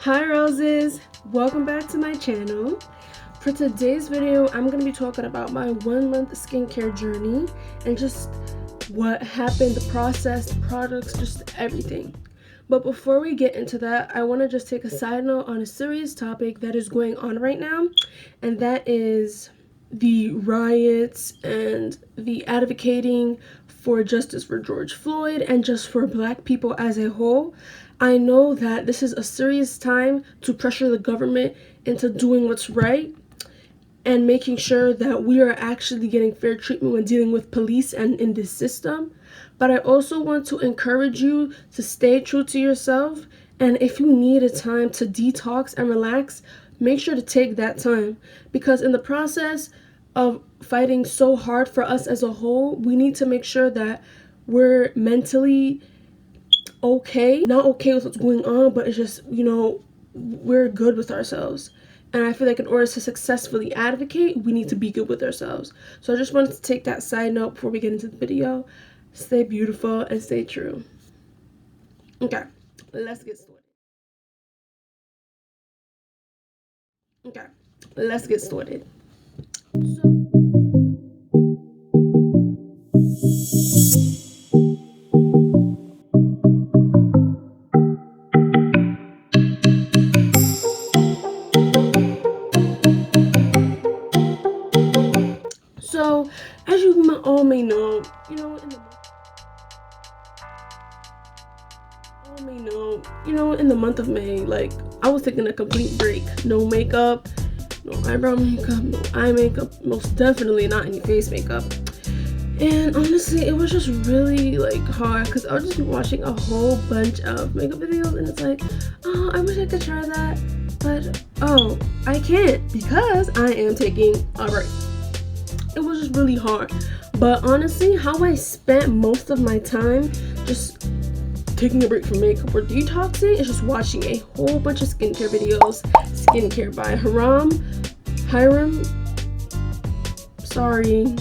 Hi roses, welcome back to my channel. For today's video, I'm going to be talking about my 1-month skincare journey and just what happened, the process, the products, just everything. But before we get into that, I want to just take a side note on a serious topic that is going on right now, and that is the riots and the advocating for justice for George Floyd and just for Black people as a whole. I know that this is a serious time to pressure the government into doing what's right and making sure that we are actually getting fair treatment when dealing with police and in this system. But I also want to encourage you to stay true to yourself, and if you need a time to detox and relax, make sure to take that time, because in the process of fighting so hard for us as a whole, we need to make sure that we're mentally okay, not okay with what's going on, but it's just, we're good with ourselves. And I feel like in order to successfully advocate, we need to be good with ourselves. So I just wanted to take that side note before we get into the video. Stay beautiful and stay true. Okay, let's get started. So, as you all may know, in the month of May, like, I was taking a complete break. No makeup, no eyebrow makeup, no eye makeup, most definitely not any face makeup. And honestly, it was just really like hard because I was just watching a whole bunch of makeup videos, and it's like, oh, I wish I could try that, but oh, I can't because I am taking a break. It was just really hard. But honestly, how I spent most of my time just taking a break from makeup or detoxing is just watching a whole bunch of skincare videos. Skincare by Hyram. Sorry.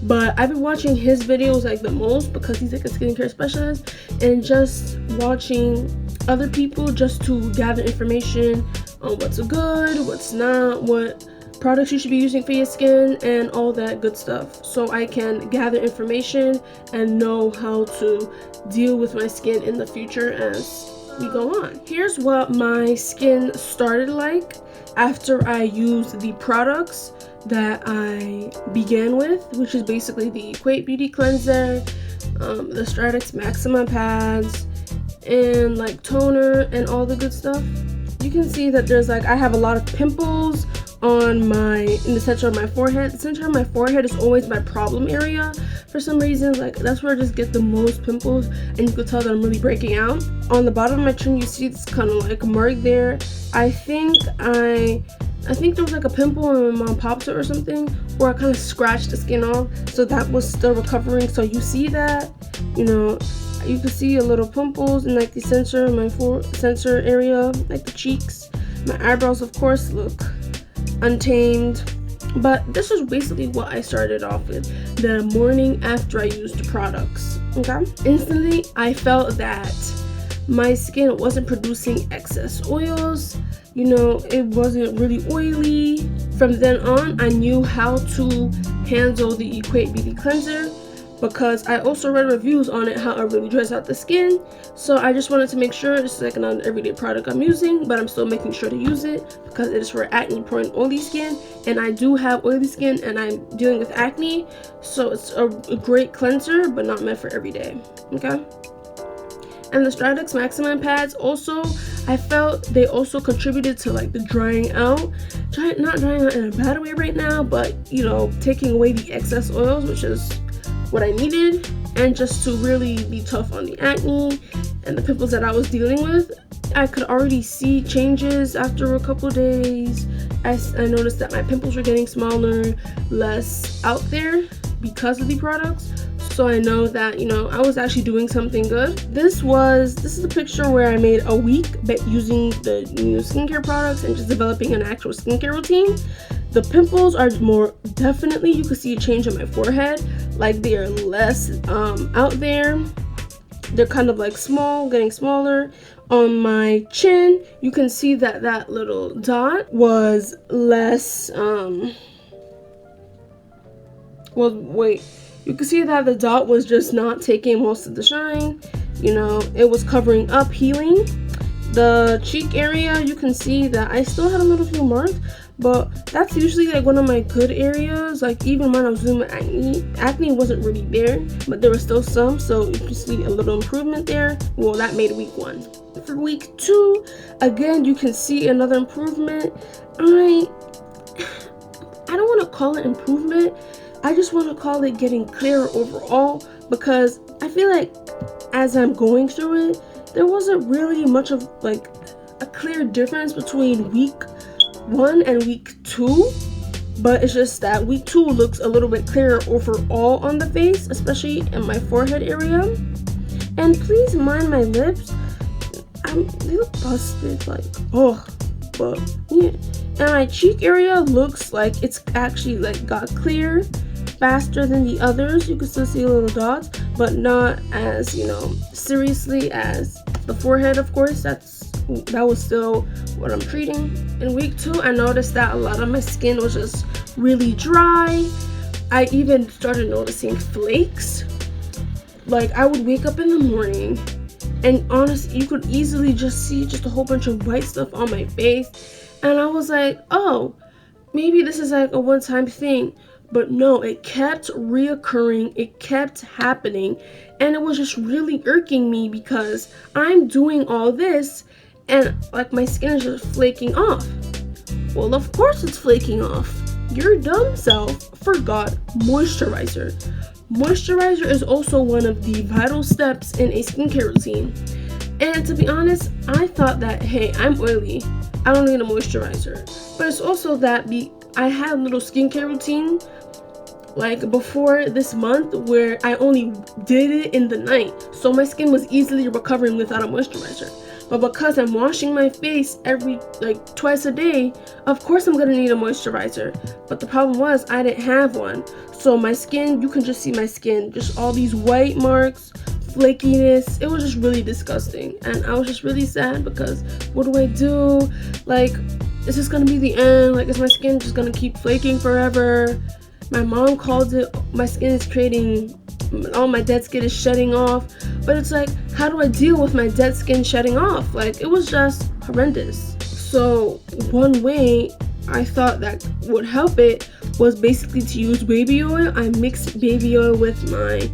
But I've been watching his videos like the most because he's like a skincare specialist, and just watching other people just to gather information on what's good, what's not, what products you should be using for your skin, and all that good stuff, so I can gather information and know how to deal with my skin in the future as we go on. Here's what my skin started like after I used the products that I began with, which is basically the Equate Beauty Cleanser, the Stratex Maxima pads, and like toner and all the good stuff. You can see that there's I have a lot of pimples in the center of my forehead. The center of my forehead is always my problem area for some reason. That's where I just get the most pimples, and you could tell that I'm really breaking out. On the bottom of my chin, you see this kind of like mark there. I think there was like a pimple and my mom popped it or something, or I kind of scratched the skin off, so that was still recovering. So you see that, you can see a little pimples in like the center of my center area, like the cheeks. My eyebrows, of course, look untamed. But this was basically what I started off with the morning after I used the products. Okay, instantly I felt that my skin wasn't producing excess oils. It wasn't really oily. From then on, I knew how to handle the Equate Beauty Cleanser because I also read reviews on it, how it really dries out the skin. So I just wanted to make sure it's like not an everyday product I'm using, but I'm still making sure to use it because it is for acne prone oily skin, and I do have oily skin and I'm dealing with acne, so it's a great cleanser, but not meant for every day. Okay. And the Stratex Maxima pads also, I felt they also contributed to like the drying out, not drying out in a bad way right now, but taking away the excess oils, which is what I needed, and just to really be tough on the acne and the pimples that I was dealing with. I could already see changes after a couple days. I noticed that my pimples were getting smaller, less out there because of the products. So I know that I was actually doing something good. This is a picture where I made a week using the new skincare products and just developing an actual skincare routine. The pimples are more definitely, you can see a change on my forehead, like they are less out there. They're kind of like small, getting smaller. On my chin, you can see that that little dot was less, well, wait, you can see that the dot was just not taking most of the shine. You know, it was covering up, healing. The cheek area, you can see that I still had a little few marks, but that's usually like one of my good areas. Like even when I was doing acne wasn't really there, but there was still some, so you can see a little improvement there. Well, that made week 1. For week 2, again, you can see another improvement. I don't want to call it improvement. I just want to call it getting clearer overall, because I feel like as I'm going through it, there wasn't really much of like a clear difference between week 1 and week 2, but it's just that week 2 looks a little bit clearer overall on the face, especially in my forehead area. And please mind my lips, they look busted, like, oh, but yeah. And my cheek area looks like it's actually like got clear faster than the others. You can still see little dots, but not as, you know, seriously as the forehead. Of course, that was still what I'm treating. In week 2, I noticed that a lot of my skin was just really dry. I even started noticing flakes. Like I would wake up in the morning and honestly, you could easily just see just a whole bunch of white stuff on my face, and I was like, oh, maybe this is like a one-time thing. But no, it kept reoccurring, it kept happening, and it was just really irking me because I'm doing all this and like my skin is just flaking off. Well, of course it's flaking off. Your dumb self forgot moisturizer. Moisturizer is also one of the vital steps in a skincare routine. And to be honest, I thought that, hey, I'm oily, I don't need a moisturizer. But it's also that I had a little skincare routine like before this month where I only did it in the night, so my skin was easily recovering without a moisturizer. But because I'm washing my face every like twice a day, of course I'm gonna need a moisturizer. But the problem was I didn't have one, so my skin, you can just see my skin, just all these white marks, flakiness. It was just really disgusting, and I was just really sad because what do I do? Like, is this gonna be the end? Like, is my skin just gonna keep flaking forever? My mom called it, my skin is creating, all my dead skin is shedding off. But it's like, how do I deal with my dead skin shedding off? Like, it was just horrendous. So one way I thought that would help it was basically to use baby oil. I mixed baby oil with my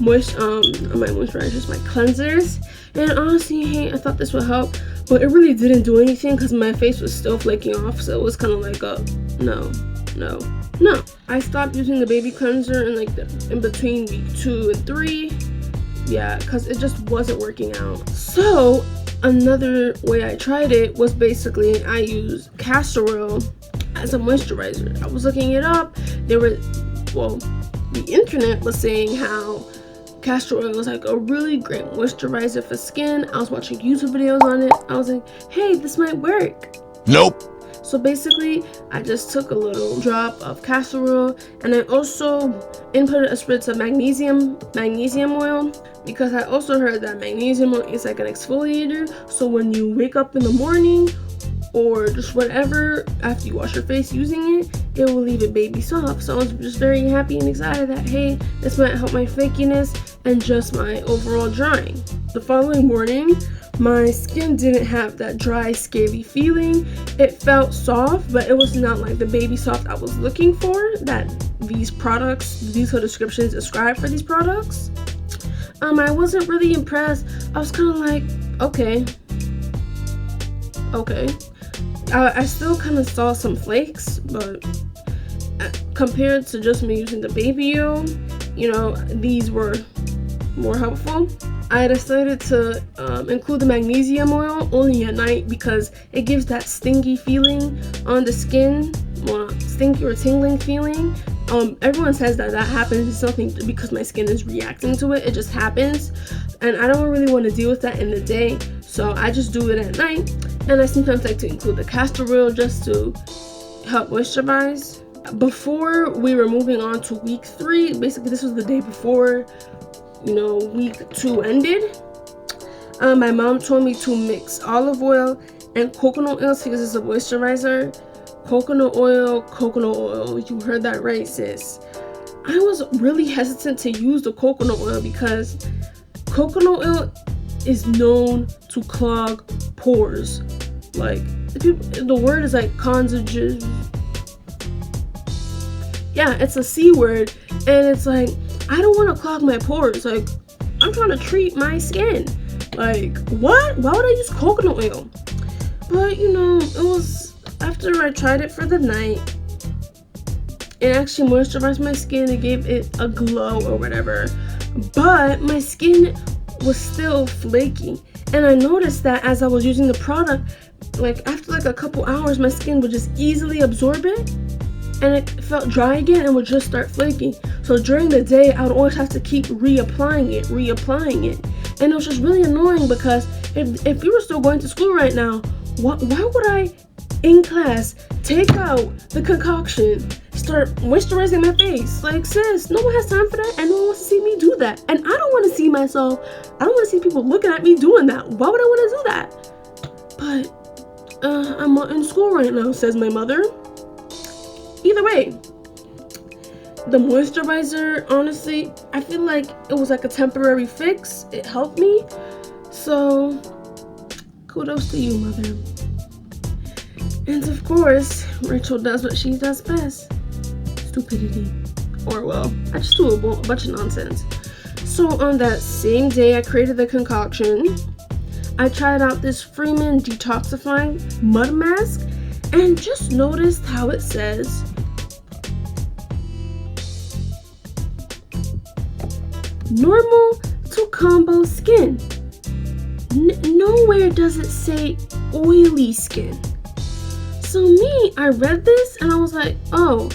moisturizers, my cleansers, and honestly, hey, I thought this would help, but it really didn't do anything because my face was still flaking off. So it was kind of like no. I stopped using the baby cleanser in between week 2 and 3. Yeah, because it just wasn't working out. So another way I tried it was basically I used castor oil as a moisturizer. I was looking it up. The internet was saying how castor oil was like a really great moisturizer for skin. I was watching YouTube videos on it. I was like, hey, this might work. Nope. So basically, I just took a little drop of castor oil, and I also inputted a spritz of magnesium oil, because I also heard that magnesium oil is like an exfoliator. So when you wake up in the morning or just whatever, after you wash your face using it, it will leave it baby soft. So I was just very happy and excited that, hey, this might help my flakiness and just my overall drying. The following morning, my skin didn't have that dry, scaly feeling. It felt soft, but it was not like the baby soft I was looking for that these are descriptions describe for these products. I wasn't really impressed. I was kind of like, okay. I still kind of saw some flakes, but compared to just me using the baby oil, you know, these were more helpful. I decided to include the magnesium oil only at night because it gives that stingy feeling on the skin, stinky or tingling feeling. Everyone says that happens. It's nothing because my skin is reacting to it. It just happens, and I don't really want to deal with that in the day, so I just do it at night. And I sometimes like to include the castor oil just to help moisturize. Before we were moving on to week 3, basically this was the day before, you know, week 2 ended, My mom told me to mix olive oil and coconut oil because it's a moisturizer. Coconut oil, you heard that right, sis. I was really hesitant to use the coconut oil because coconut oil is known to clog pores. Like, the word is like conjugative. Yeah, it's a C word, and it's like, I don't want to clog my pores. Like, I'm trying to treat my skin. Like, what? Why would I use coconut oil? But, you know, it was, after I tried it for the night, it actually moisturized my skin. It gave it a glow or whatever. But my skin was still flaky. And I noticed that as I was using the product, like, after like a couple hours, my skin would just easily absorb it. And it felt dry again and would just start flaking. So during the day, I would always have to keep reapplying it. And it was just really annoying because if you were still going to school right now, why would I, in class, take out the concoction, start moisturizing my face? Like, sis, no one has time for that, and no one wants to see me do that. And I don't want to see myself, I don't want to see people looking at me doing that. Why would I want to do that? But, I'm not in school right now, says my mother. Either way, the moisturizer, honestly, I feel like it was like a temporary fix. It helped me. So, kudos to you, mother. And of course, Rachel does what she does best. Stupidity. Or, well, I just do a bunch of nonsense. So, on that same day I created the concoction, I tried out this Freeman Detoxifying Mud Mask, and just noticed how it says normal to combo skin. Nowhere does it say oily skin. So me, I read this and I was like, oh,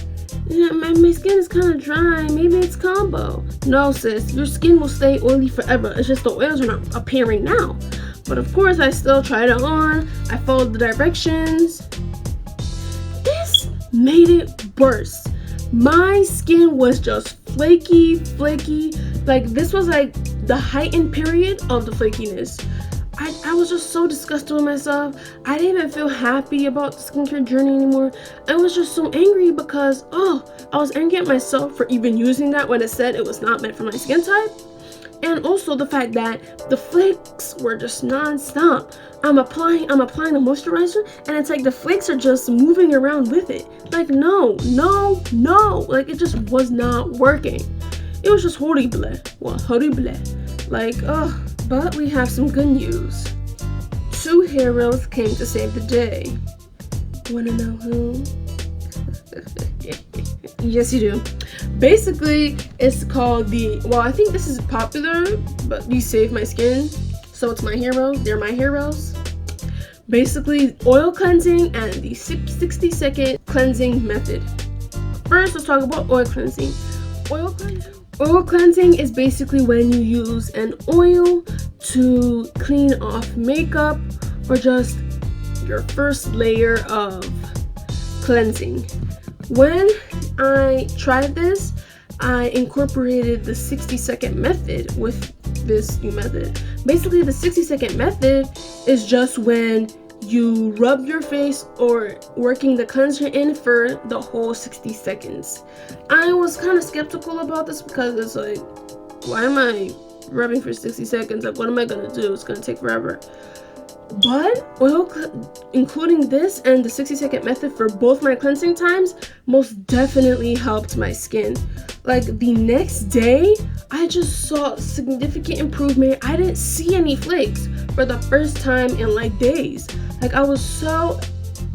yeah, my skin is kind of dry, maybe it's combo. No, sis, your skin will stay oily forever. It's just the oils are not appearing now. But of course, I still tried it on. I followed the directions. This made it worse. My skin was just flaky. Like, this was like the heightened period of the flakiness. I was just so disgusted with myself. I didn't even feel happy about the skincare journey anymore. I was just so angry because, I was angry at myself for even using that when it said it was not meant for my skin type. And also the fact that the flakes were just non-stop. I'm applying the moisturizer, and it's like the flakes are just moving around with it. Like, no. Like, it just was not working. It was just horrible. Well, horrible. Like, but we have some good news. 2 heroes came to save the day. Wanna know who? Yes, you do. Basically, it's called I think this is popular, but these save my skin. So it's my heroes. They're my heroes. Basically, oil cleansing and the 60-second cleansing method. First, let's talk about oil cleansing. Oil cleansing is basically when you use an oil to clean off makeup or just your first layer of cleansing. When I tried this, I incorporated the 60-second method with this new method. Basically, the 60-second method is just when you rub your face or working the cleanser in for the whole 60 seconds. I was kind of skeptical about this because it's like, why am I rubbing for 60 seconds? Like, what am I gonna do? It's gonna take forever. But including this and the 60-second method for both my cleansing times most definitely helped my skin. Like, the next day, I just saw significant improvement. I didn't see any flakes for the first time in like days. Like, I was so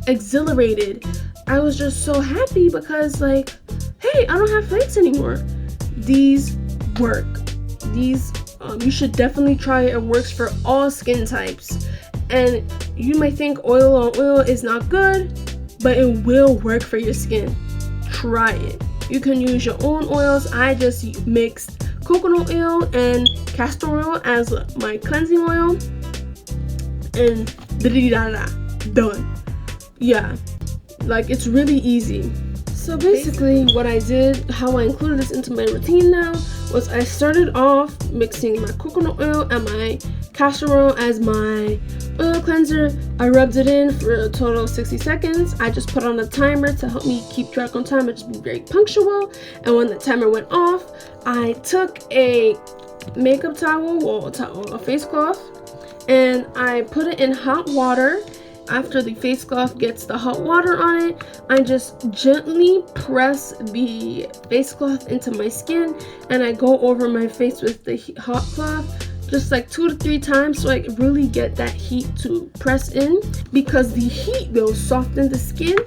exhilarated. I was just so happy because, like, hey, I don't have flakes anymore. These work. These, you should definitely try it. It works for all skin types. And you might think oil on oil is not good, but it will work for your skin. Try it. You can use your own oils. I just mixed coconut oil and castor oil as my cleansing oil. And done. Yeah, like, it's really easy. So basically what I did, how I included this into my routine now, was I started off mixing my coconut oil and my Castor Oil as my oil cleanser. I rubbed it in for a total of 60 seconds. I just put on a timer to help me keep track on time and just be very punctual. And when the timer went off, I took a makeup towel, a face cloth, and I put it in hot water. After the face cloth gets the hot water on it, I just gently press the face cloth into my skin, and I go over my face with the hot cloth just like 2 to 3 times so I really get that heat to press in, because the heat will soften the skin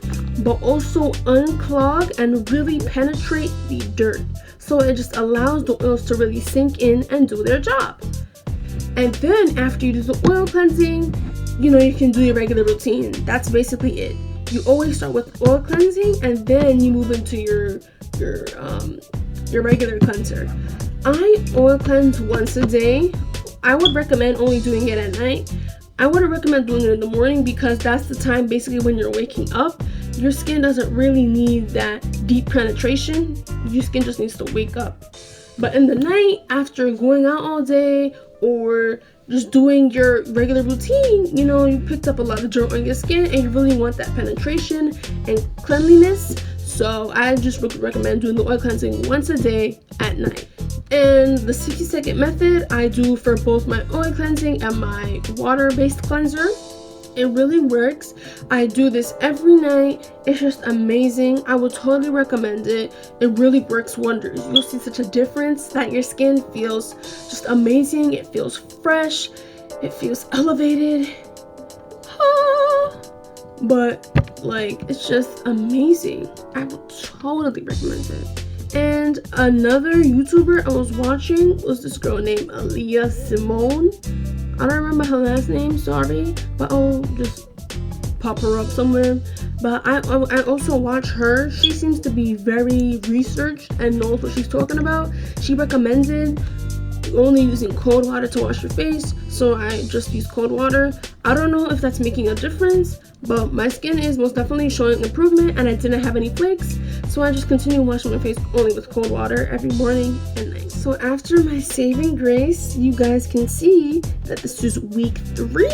but also unclog and really penetrate the dirt. So it just allows the oils to really sink in and do their job. And then after you do the oil cleansing, you know, you can do your regular routine. That's basically it. You always start with oil cleansing and then you move into your regular cleanser. I oil cleanse once a day. I would recommend only doing it at night. I wouldn't recommend doing it in the morning because that's the time basically when you're waking up. Your skin doesn't really need that deep penetration. Your skin just needs to wake up. But in the night, after going out all day or just doing your regular routine, you know, you picked up a lot of dirt on your skin and you really want that penetration and cleanliness. So I just would recommend doing the oil cleansing once a day at night. And the 60-second method I do for both my oil cleansing and my water-based cleanser. It really works. I do this every night. It's just amazing. I would totally recommend it. It really works wonders. You'll see such a difference that your skin feels just amazing. It feels fresh. It feels elevated. But like, it's just amazing. I would totally recommend it. And another YouTuber I was watching was this girl named Aaliyah Simone. I don't remember her last name, sorry, but I'll just pop her up somewhere. But I also watch her. She seems to be very researched and knows what she's talking about. She recommended only using cold water to wash your face, so I just use cold water. I don't know if that's making a difference, but my skin is most definitely showing improvement and I didn't have any flakes, so I just continue washing my face only with cold water every morning and night. So after my saving grace, you guys can see that this is week 3.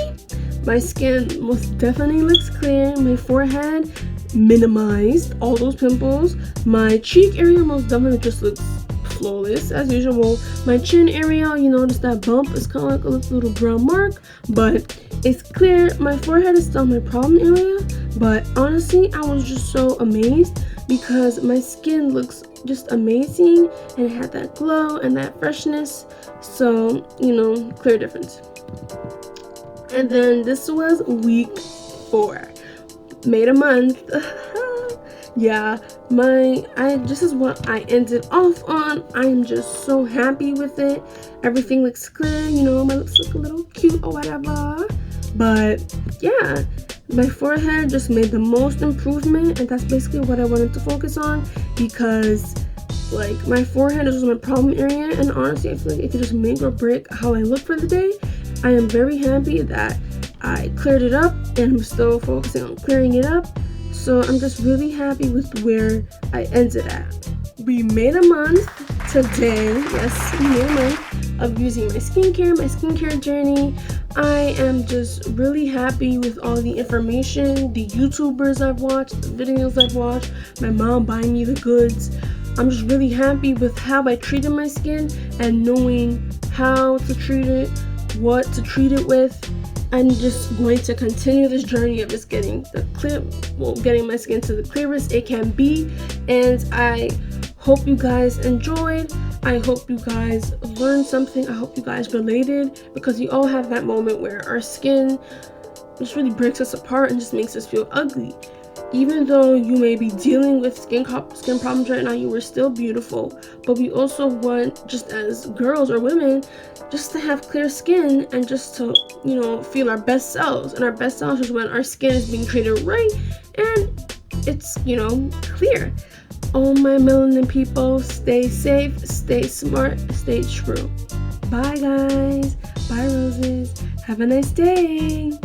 My skin most definitely looks clear. My forehead minimized all those pimples. My cheek area most definitely just looks flawless as usual. My chin area, you notice that bump is kind of like a little brown mark, but it's clear. My forehead is still my problem area, but honestly I was just so amazed because my skin looks just amazing and it had that glow and that freshness. So, you know, clear difference. And then this was week 4. Made a month. Yeah, this is what I ended off on. I am just so happy with it. Everything looks clear, you know, my lips look a little cute or whatever. But yeah, my forehead just made the most improvement, and that's basically what I wanted to focus on, because like my forehead is my problem area, and honestly I feel like it could just make or break how I look for the day. I am very happy that I cleared it up, and I'm still focusing on clearing it up. So I'm just really happy with where I ended at. We made a month today. Yes, we made a month of using my skincare journey. I am just really happy with all the information, the YouTubers I've watched, the videos I've watched, my mom buying me the goods. I'm just really happy with how I treated my skin and knowing how to treat it, what to treat it with. I'm just going to continue this journey of just getting getting my skin to the clearest it can be. And I hope you guys enjoyed. I hope you guys learned something. I hope you guys related, because we all have that moment where our skin just really breaks us apart and just makes us feel ugly. Even though you may be dealing with skin problems right now, you are still beautiful. But we also want, just as girls or women, just to have clear skin and just to, you know, feel our best selves. And our best selves is when our skin is being treated right and it's, you know, clear. All my melanin people, stay safe, stay smart, stay true. Bye guys. Bye roses. Have a nice day.